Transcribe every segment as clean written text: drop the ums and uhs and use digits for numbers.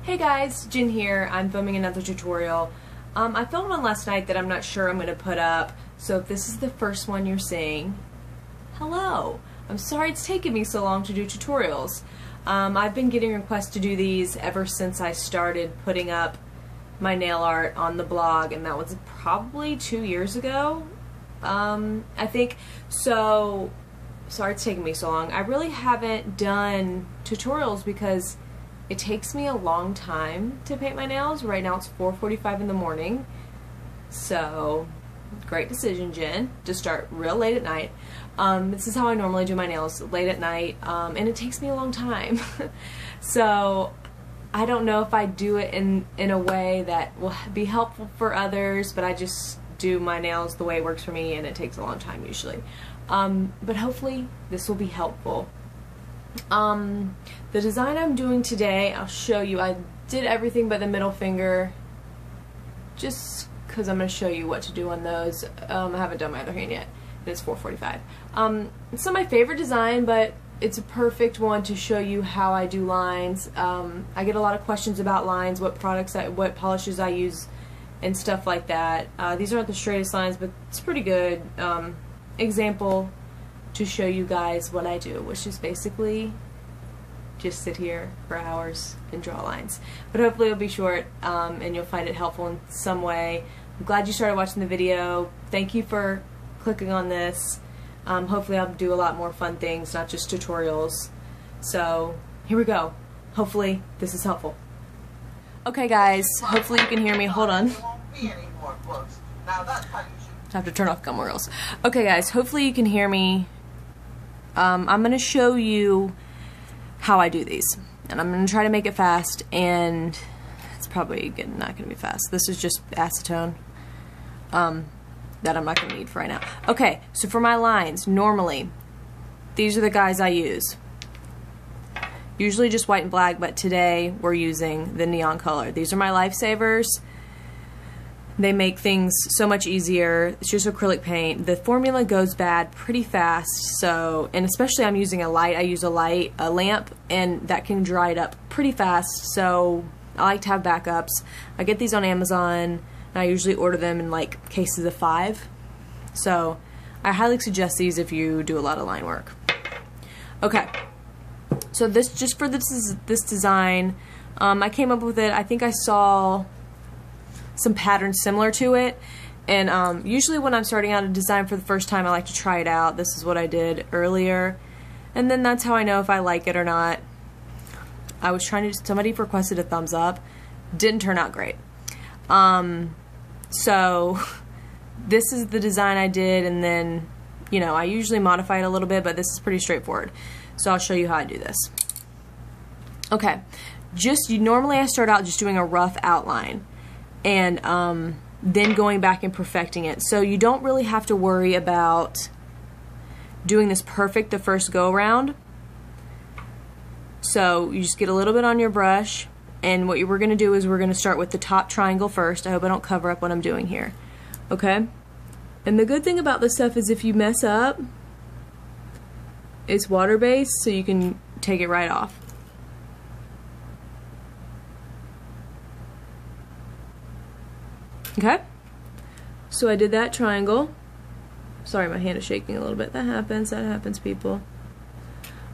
Hey guys, Jen here. I'm filming another tutorial. I filmed one last night that I'm not sure I'm going to put up, so if this is the first one you're seeing, hello. I'm sorry it's taken me so long to do tutorials. I've been getting requests to do these ever since I started putting up my nail art on the blog, and that was probably 2 years ago, I think. So, sorry it's taken me so long. I really haven't done tutorials because it takes me a long time to paint my nails. Right now it's 4:45 in the morning. So, great decision, Jen, to start real late at night. This is how I normally do my nails, late at night, and it takes me a long time. So, I don't know if I do it in a way that will be helpful for others, but I just do my nails the way it works for me, and it takes a long time usually. But hopefully this will be helpful. The design I'm doing today, I'll show you. I did everything but the middle finger just because I'm going to show you what to do on those. I haven't done my other hand yet, and it's 4:45. It's not my favorite design, but it's a perfect one to show you how I do lines. I get a lot of questions about lines, what polishes I use, and stuff like that. These aren't the straightest lines, but it's pretty good example to show you guys what I do, which is basically just sit here for hours and draw lines. But hopefully it'll be short, and you'll find it helpful in some way. I'm glad you started watching the video. Thank you for clicking on this. Hopefully I'll do a lot more fun things, not just tutorials. So here we go. Hopefully this is helpful. Okay guys, hopefully you can hear me. Hold on. I have to turn off gum rails. Okay guys, hopefully you can hear me. I'm going to show you how I do these, and I'm going to try to make it fast, and it's probably not going to be fast. This is just acetone that I'm not going to need for right now. Okay, so for my lines, normally these are the guys I use. Usually just white and black, but today we're using the neon color. These are my lifesavers. They make things so much easier. It's just acrylic paint. The formula goes bad pretty fast, so, and especially I'm using a light. I use a lamp, and that can dry it up pretty fast, so I like to have backups. I get these on Amazon, and I usually order them in like cases of 5. So I highly suggest these if you do a lot of line work. Okay, so this, just for this design, I came up with it. I think I saw some patterns similar to it, and usually when I'm starting out a design for the first time, I like to try it out. This is what I did earlier, and then that's how I know if I like it or not. I was trying to, somebody requested a thumbs up, didn't turn out great. So this is the design I did, and then, you know, I usually modify it a little bit, but this is pretty straightforward. So I'll show you how I do this. Okay, normally I start out just doing a rough outline, and then going back and perfecting it. So you don't really have to worry about doing this perfect the first go around. So you just get a little bit on your brush, and what we're going to do is we're going to start with the top triangle first. I hope I don't cover up what I'm doing here. Okay? And the good thing about this stuff is if you mess up, it's water-based, so you can take it right off. Okay, so I did that triangle. Sorry, my hand is shaking a little bit. That happens, people.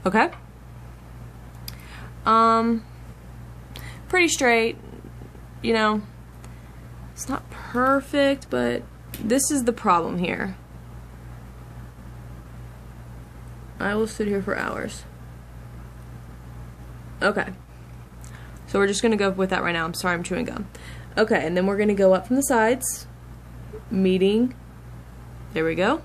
Okay. Pretty straight, you know. It's not perfect, but this is the problem here. I will sit here for hours. Okay. So we're just gonna go with that right now. I'm sorry, I'm chewing gum. Okay, and then we're going to go up from the sides, meeting, there we go.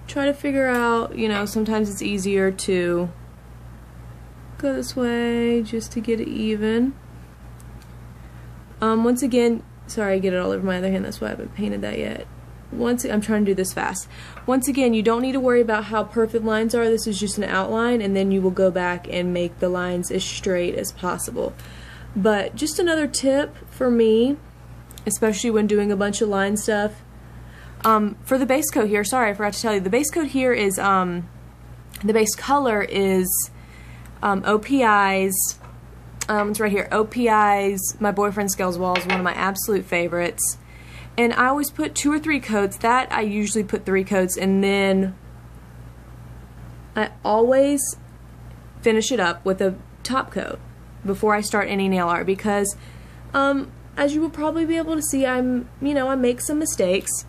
Try to figure out, you know, sometimes it's easier to go this way just to get it even. Once again, sorry, I get it all over my other hand, that's why I haven't painted that yet. I'm trying to do this fast. Once again, you don't need to worry about how perfect lines are. This is just an outline, and then you will go back and make the lines as straight as possible. But just another tip for me, especially when doing a bunch of line stuff, for the base coat here, sorry I forgot to tell you, the base coat here is, the base color is OPI's It's right here. OPI's My Boyfriend Scales Wall is one of my absolute favorites. And I always put 2 or 3 coats. That I usually put 3 coats, and then I always finish it up with a top coat before I start any nail art, because as you will probably be able to see, I make some mistakes,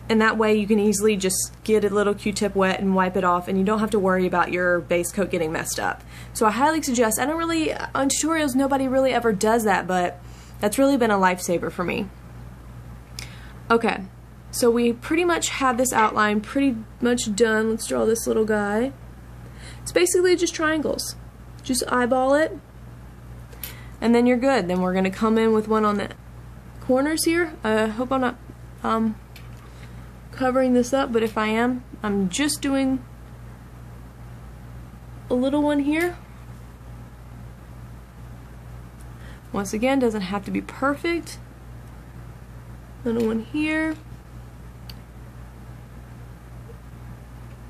and that way you can easily just get a little Q-tip wet and wipe it off, and you don't have to worry about your base coat getting messed up. So I highly suggest, on tutorials nobody really ever does that, but that's really been a lifesaver for me. Okay, so we pretty much have this outline pretty much done. Let's draw this little guy. It's basically just triangles. Just eyeball it, and then you're good. Then we're going to come in with one on the corners here. I hope I'm not covering this up, but if I am, I'm just doing a little one here. Once again, doesn't have to be perfect. Little one here.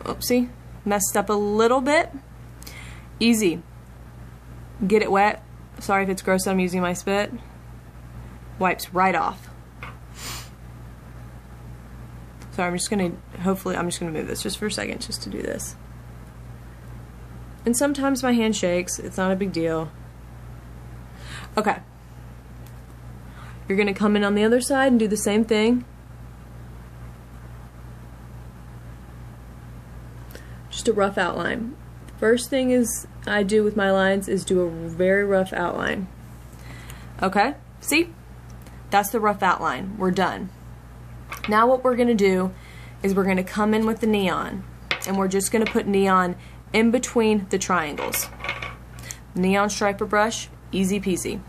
Oopsie, messed up a little bit. Easy. Get it wet. Sorry if it's gross, I'm using my spit. Wipes right off. So I'm just gonna move this just for a second just to do this. And sometimes my hand shakes, it's not a big deal. Okay. You're gonna come in on the other side and do the same thing. Just a rough outline. First thing I do with my lines is do a very rough outline. Okay, see? That's the rough outline. We're done. Now what we're gonna do is we're gonna come in with the neon, and we're just gonna put neon in between the triangles. Neon striper brush, easy peasy.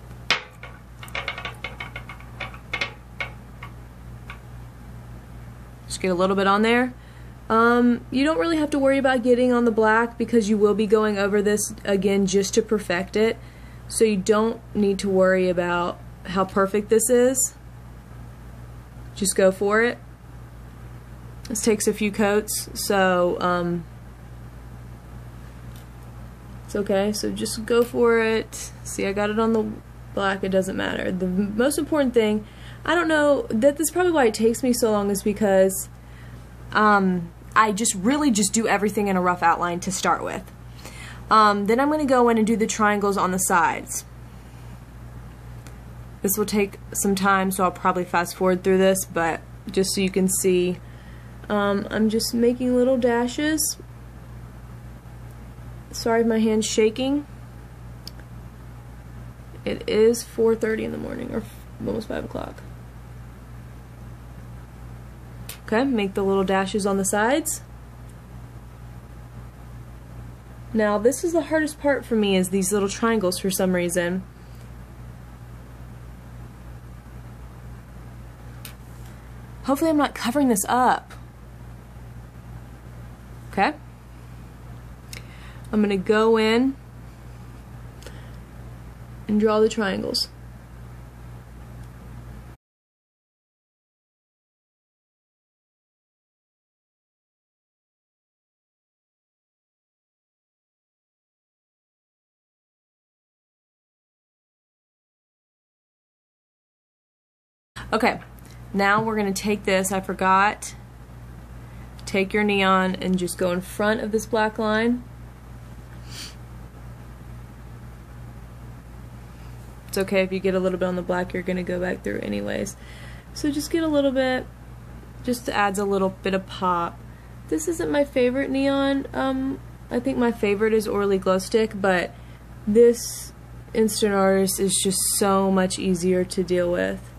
Just get a little bit on there. You don't really have to worry about getting on the black, because you will be going over this again just to perfect it. So you don't need to worry about how perfect this is. Just go for it. This takes a few coats, so it's okay. So just go for it. See, I got it on the black, it doesn't matter. The most important thing, I don't know, that's probably why it takes me so long, is because I just really do everything in a rough outline to start with. Then I'm going to go in and do the triangles on the sides. This will take some time, so I'll probably fast forward through this, but just so you can see, I'm just making little dashes. Sorry if my hand's shaking. It is 4:30 in the morning, or almost 5 o'clock. Okay, make the little dashes on the sides. Now this is the hardest part for me, is these little triangles for some reason. Hopefully I'm not covering this up. Okay. I'm gonna go in and draw the triangles. Okay, now we're going to take this, I forgot, take your neon and just go in front of this black line. It's okay if you get a little bit on the black, you're going to go back through anyways. So just get a little bit, just adds a little bit of pop. This isn't my favorite neon. I think my favorite is Orly Glow Stick, but this Instant Artist is just so much easier to deal with.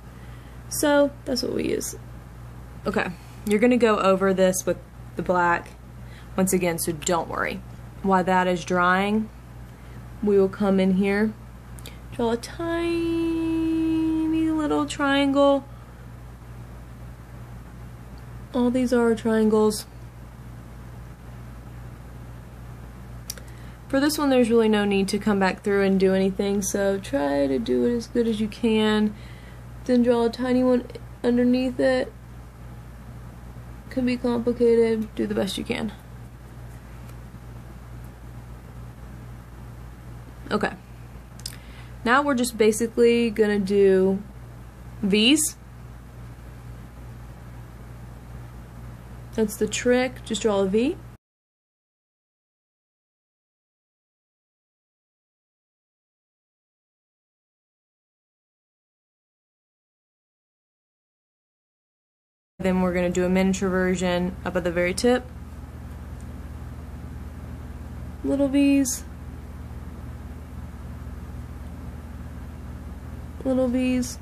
So that's what we use. Okay, you're gonna go over this with the black once again, so don't worry. While that is drying, we will come in here, draw a tiny little triangle. All these are triangles. For this one, there's really no need to come back through and do anything, so try to do it as good as you can. Then draw a tiny one underneath it. Can be complicated. Do the best you can. Okay. Now we're just basically gonna do V's. That's the trick, just draw a V. Then we're going to do a miniature version up at the very tip. Little V's. Little V's.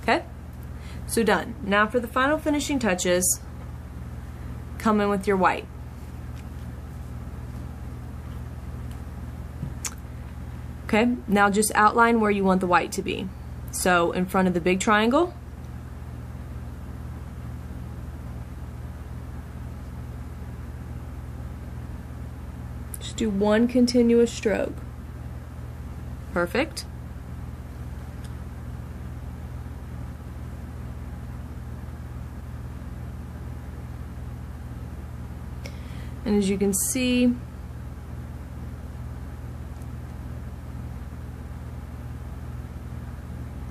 Okay, so done. Now for the final finishing touches, come in with your white. Okay, now just outline where you want the white to be. So in front of the big triangle, just do one continuous stroke. Perfect. And as you can see,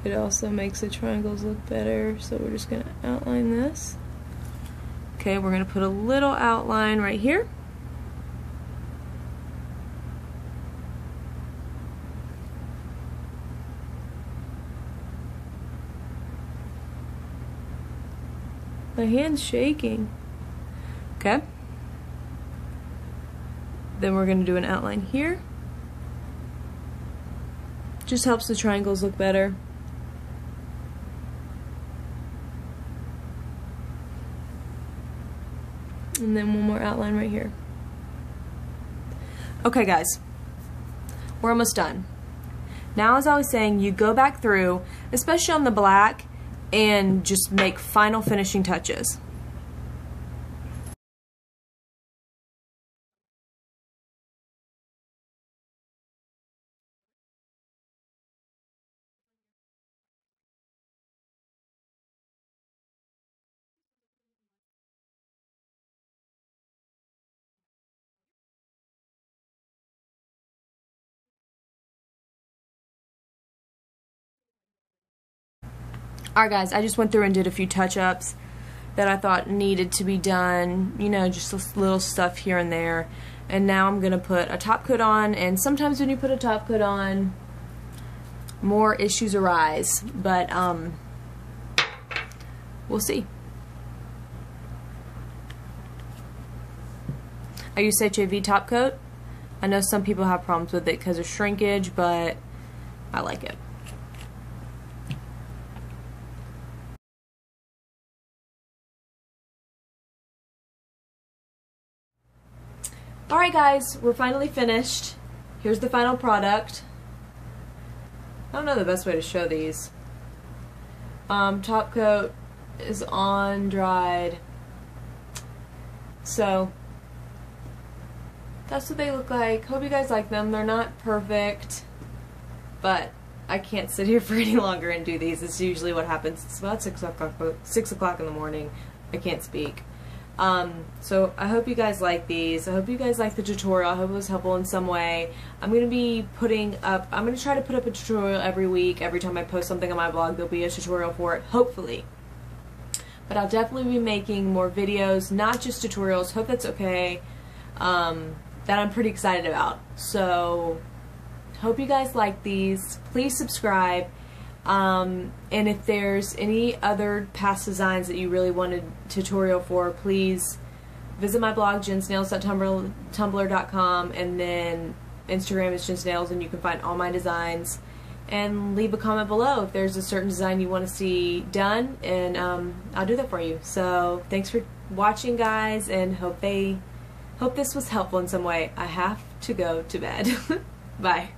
it also makes the triangles look better, so we're just going to outline this. Okay, we're going to put a little outline right here. My hand's shaking. Okay. Then we're going to do an outline here. Just helps the triangles look better. And then one more outline right here. Okay guys, we're almost done. Now, as I was saying, you go back through, especially on the black, and just make final finishing touches. Alright guys, I just went through and did a few touch-ups that I thought needed to be done, you know, just little stuff here and there. And now I'm going to put a top coat on, and sometimes when you put a top coat on, more issues arise, but we'll see. I use HAV top coat. I know some people have problems with it because of shrinkage, but I like it. Alright guys, we're finally finished. Here's the final product. I don't know the best way to show these. Top coat is on, dried. So, that's what they look like. Hope you guys like them. They're not perfect, but I can't sit here for any longer and do these. It's usually what happens. It's about 6 o'clock in the morning. I can't speak. So I hope you guys like these. I hope you guys like the tutorial. I hope it was helpful in some way. I'm going to be I'm going to try to put up a tutorial every week. Every time I post something on my blog, there'll be a tutorial for it, hopefully. But I'll definitely be making more videos, not just tutorials. Hope that's okay. That I'm pretty excited about. So, hope you guys like these. Please subscribe. And if there's any other past designs that you really wanted a tutorial for, please visit my blog, JennsNails.tumblr.com, and then Instagram is JennsNails, and you can find all my designs. And leave a comment below if there's a certain design you want to see done, and I'll do that for you. So thanks for watching, guys, and hope this was helpful in some way. I have to go to bed. Bye.